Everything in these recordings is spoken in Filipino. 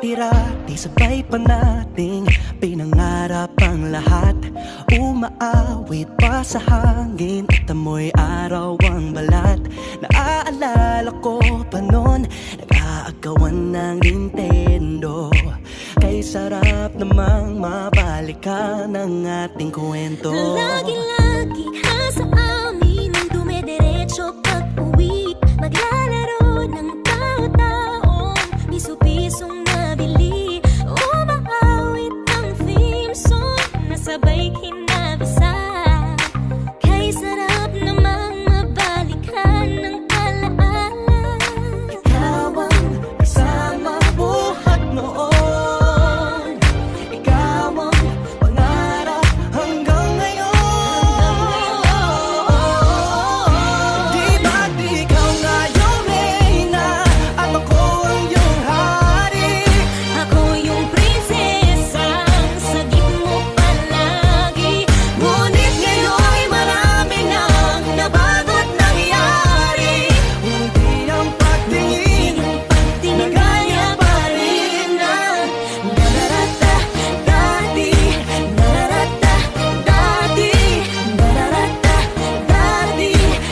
Dati-rati sabay pa nating pinangarap ang lahat. Umaawit pa sa hangin at amoy araw ang balat. Naaalala ko pa noon, nag-aagawan ng Nintendo. Kay sarap namang mabalikan ang ating kwento. Lagi-lagi ka sa amin ang dumediretso pag-uwi. Maglalaro ng tao-taong piso-pisong nabili. Umaawit ang theme song na sabay kinabasa. Kay sarap namang mabalikan ng alaala. Ikaw ang kasama buhat noon. Ikaw ang pangarap hanggang ngayon. Di ba't ikaw nga yung reyna at ako ang iyong hari? Ako yung prinsesang sagip mo palagi. Ngunit ngayon'y marami nang nabago't nangyari. Hindi ang pagtingin na gaya pa rin ng nararata dati. Nararata dati. Nararata dati.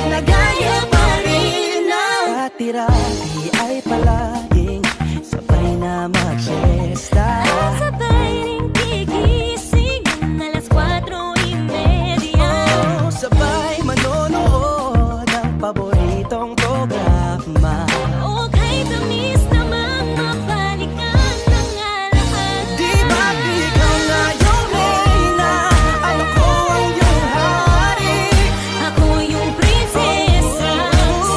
Na gaya pa rin ng dati-rati ay palaging sabay na mag-fiesta. Sabay ring gigising ng alas 4:30. Oh, sabay manonood ng paboritong programa. O kahit tamis namang mabalikan ng alaala. Di ba't ikaw nga yung reyna at ako ang iyong hari? Ako yung prinsesa,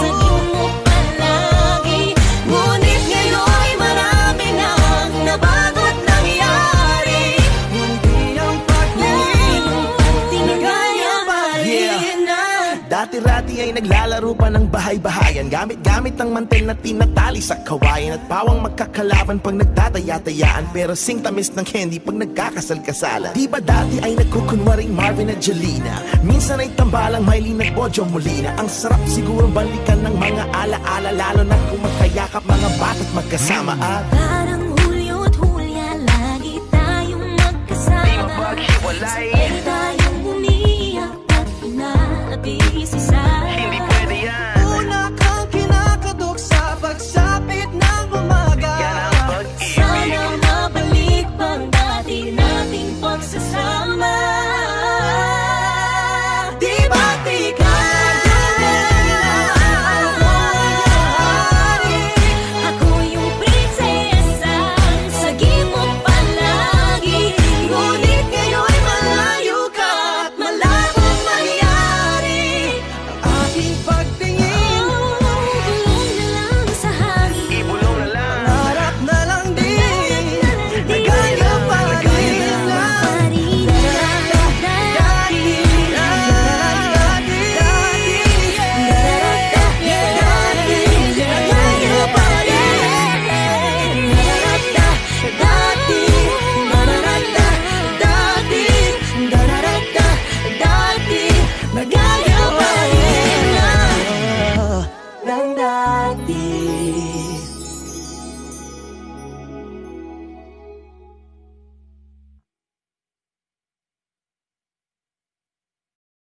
sagip mo palagi. Ngunit ngayon'y marami nang nabago't nangyari. Hindi ang pagtingin na gaya pa rin ng Dati-rati ay naglalaro pa ng bahay-bahayan, gamit-gamit ang mantel na tinatali sa kawayan. At pawang magkakalaban pag nagtataya-tayaan, pero sing tamis ng candy pag nagkakasal-kasalan. Di ba dati ay nagkukunwaring Marvin at Jelena? Minsan ay tambalang Mylene at Bojo Molina. Ang sarap siguro balikan ng mga ala-ala, lalo na kung magkayakap mga bata't magkasama. At Parang Hulyo at Hulya, lagi tayong magkasama. Di mapaghiwalay. Sabay tayong umiyak at inaabis isa. hindi pwede yan.